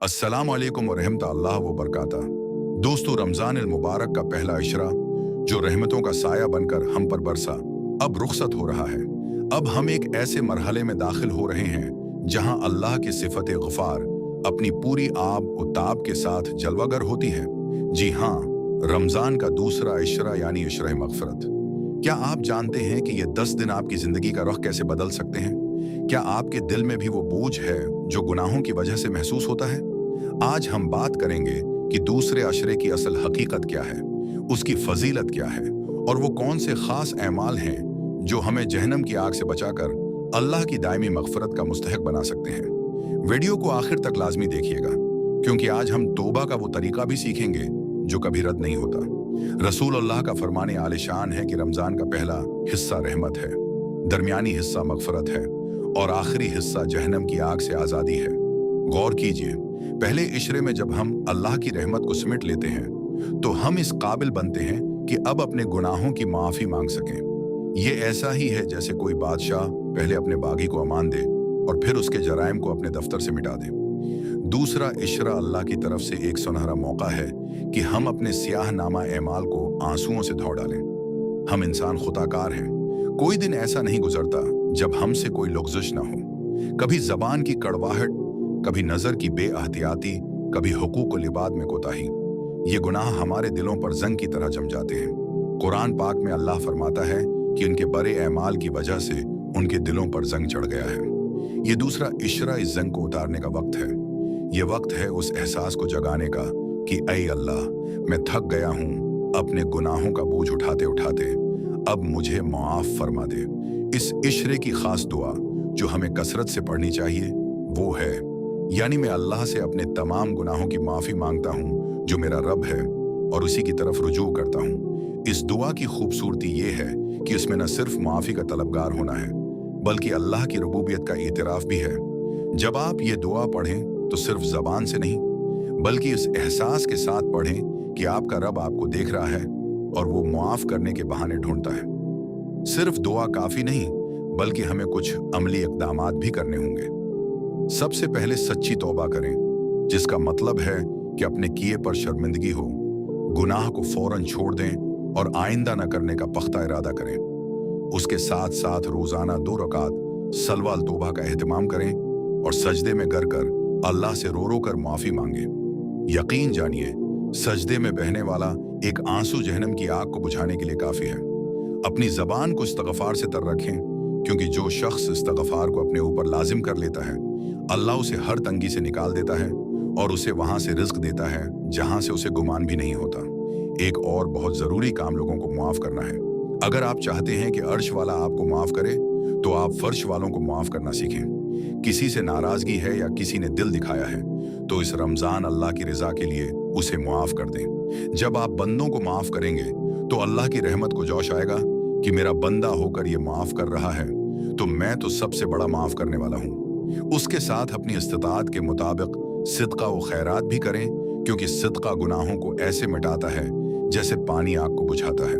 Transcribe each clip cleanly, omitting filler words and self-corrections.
अस्सलाम वालेकुम व रहमतुल्लाह व बरकातह। दोस्तों, रमज़ान अल मुबारक का पहला इशरा जो रहमतों का साया बनकर हम पर बरसा, अब रुखसत हो रहा है। अब हम एक ऐसे मरहले में दाखिल हो रहे हैं जहां अल्लाह की सिफत गफ़ार अपनी पूरी आब व ताब के साथ जलवागर होती है। जी हाँ, रमज़ान का दूसरा इशरा यानी इशरा मग़फ़िरत। क्या आप जानते हैं कि ये 10 दिन आपकी ज़िंदगी का रुख कैसे बदल सकते हैं? क्या आपके दिल में भी वो बोझ है जो गुनाहों की वजह से महसूस होता है? आज हम बात करेंगे कि दूसरे अशरे की असल हकीकत क्या है, उसकी फजीलत क्या है और वो कौन से खास एमाल हैं जो हमें जहन्नम की आग से बचाकर अल्लाह की दायमी मग़फ़िरत का मुस्तहक़ बना सकते हैं। वीडियो को आखिर तक लाजमी देखिएगा, क्योंकि आज हम तौबा का वो तरीका भी सीखेंगे जो कभी रद्द नहीं होता। रसूल अल्लाह का फरमाने आलिशान है कि रमज़ान का पहला हिस्सा रहमत है, दरमियानी हिस्सा मग़फ़िरत है और आखिरी हिस्सा जहन्नम की आग से आज़ादी है। गौर कीजिए, पहले इशरे में जब हम अल्लाह की रहमत को समेट लेते हैं तो हम इस काबिल बनते हैं कि अब अपने गुनाहों की माफ़ी मांग सकें। ये ऐसा ही है जैसे कोई बादशाह पहले अपने बागी को अमान दे और फिर उसके जराइम को अपने दफ्तर से मिटा दे। दूसरा इशरा अल्लाह की तरफ से एक सुनहरा मौका है कि हम अपने स्याह नामा एमाल को आंसुओं से धो डालें। हम इंसान खुताकार हैं, कोई दिन ऐसा नहीं गुजरता जब हमसे कोई लुग़्ज़िश ना हो। कभी ज़बान की कड़वाहट, कभी नज़र की बेअहतियाती, कभी हुकूक लिबाद में कोताही। ये गुनाह हमारे दिलों पर जंग की तरह जम जाते हैं। कुरान पाक में अल्लाह फरमाता है कि उनके बड़े एमाल की वजह से उनके दिलों पर जंग चढ़ गया है। ये दूसरा इशरा इस जंग को उतारने का वक्त है। ये वक्त है उस एहसास को जगाने का कि ऐ अल्लाह, मैं थक गया हूँ अपने गुनाहों का बोझ उठाते उठाते, अब मुझे मुआफ़ फरमा दे। इस इशरे की खास दुआ जो हमें कसरत से पढ़नी चाहिए वो है, यानी मैं अल्लाह से अपने तमाम गुनाहों की माफ़ी मांगता हूँ जो मेरा रब है और उसी की तरफ रुजू करता हूँ। इस दुआ की खूबसूरती ये है कि इसमें न सिर्फ माफ़ी का तलबगार होना है बल्कि अल्लाह की रुबूबियत का इतराफ़ भी है। जब आप ये दुआ पढ़ें तो सिर्फ ज़बान से नहीं बल्कि इस एहसास के साथ पढ़ें कि आपका रब आपको देख रहा है और वो मुआफ़ करने के बहाने ढूंढता है। सिर्फ दुआ काफ़ी नहीं बल्कि हमें कुछ अमली इक़दामात भी करने होंगे। सबसे पहले सच्ची तौबा करें, जिसका मतलब है कि अपने किए पर शर्मिंदगी हो, गुनाह को फ़ौरन छोड़ दें और आइंदा न करने का पख्ता इरादा करें। उसके साथ साथ रोज़ाना 2 रकात सलवाल तौबा का एहतमाम करें और सजदे में गर कर अल्लाह से रो रो कर माफ़ी मांगे। यकीन जानिए, सजदे में बहने वाला एक आंसू जहन्नम की आग को बुझाने के लिए काफ़ी है। अपनी ज़बान को इस्तग़फ़ार से तर रखें, क्योंकि जो शख्स इस्तग़फ़ार को अपने ऊपर लाजिम कर लेता है, अल्लाह उसे हर तंगी से निकाल देता है और उसे वहाँ से रिज़्क़ देता है जहाँ से उसे गुमान भी नहीं होता। एक और बहुत ज़रूरी काम लोगों को मुआफ़ करना है। अगर आप चाहते हैं कि अर्श वाला आपको माफ़ करे तो आप फ़र्श वालों को माफ़ करना सीखें। किसी से नाराज़गी है या किसी ने दिल दिखाया है तो इस रमज़ान अल्लाह की रज़ा के लिए उसे मुआफ़ कर दें। जब आप बंदों को माफ़ करेंगे तो अल्लाह की रहमत को जोश आएगा कि मेरा बंदा होकर ये माफ़ कर रहा है तो मैं तो सबसे बड़ा माफ़ करने वाला हूँ। उसके साथ अपनी इस्तिताअत के मुताबिक सिदका व खैरात भी करें, क्योंकि सिदका गुनाहों को ऐसे मिटाता है जैसे पानी आग को बुझाता है।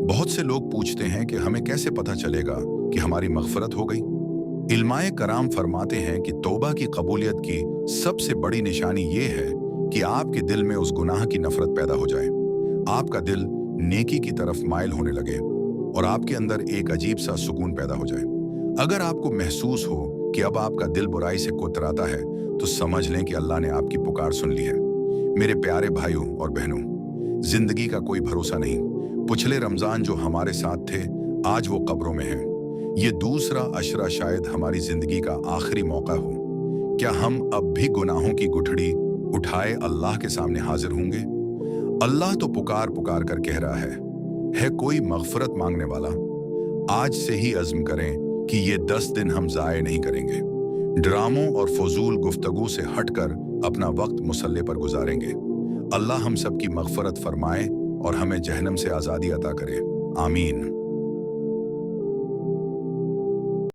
बहुत से लोग पूछते हैं कि हमें कैसे पता चलेगा कि हमारी मग़फ़िरत हो गई। इल्माए कराम फरमाते हैं कि तौबा की कबूलियत की सबसे बड़ी निशानी ये है कि आपके दिल में उस गुनाह की नफ़रत पैदा हो जाए, आपका दिल नेकी की तरफ माइल होने लगे और आपके अंदर एक अजीब सा सुकून पैदा हो जाए। अगर आपको महसूस हो कि अब आपका दिल बुराई से कुतराता है तो समझ लें कि अल्लाह ने आपकी पुकार सुन ली है। मेरे प्यारे भाइयों और बहनों, जिंदगी का कोई भरोसा नहीं। पिछले रमज़ान जो हमारे साथ थे आज वो कब्रों में हैं। ये दूसरा अशरा शायद हमारी जिंदगी का आखिरी मौका हो। क्या हम अब भी गुनाहों की गुठड़ी उठाए अल्लाह के सामने हाजिर होंगे? अल्लाह तो पुकार पुकार कर कह रहा है कोई मग़फ़िरत मांगने वाला? आज से ही अज़्म करें कि ये 10 दिन हम ज़ाये नहीं करेंगे। ड्रामों और फजूल गुफ्तगू से हटकर अपना वक्त मुसल्ले पर गुजारेंगे। अल्लाह हम सब की मग़फ़िरत फरमाए और हमें जहन्नम से आज़ादी अता करे। आमीन।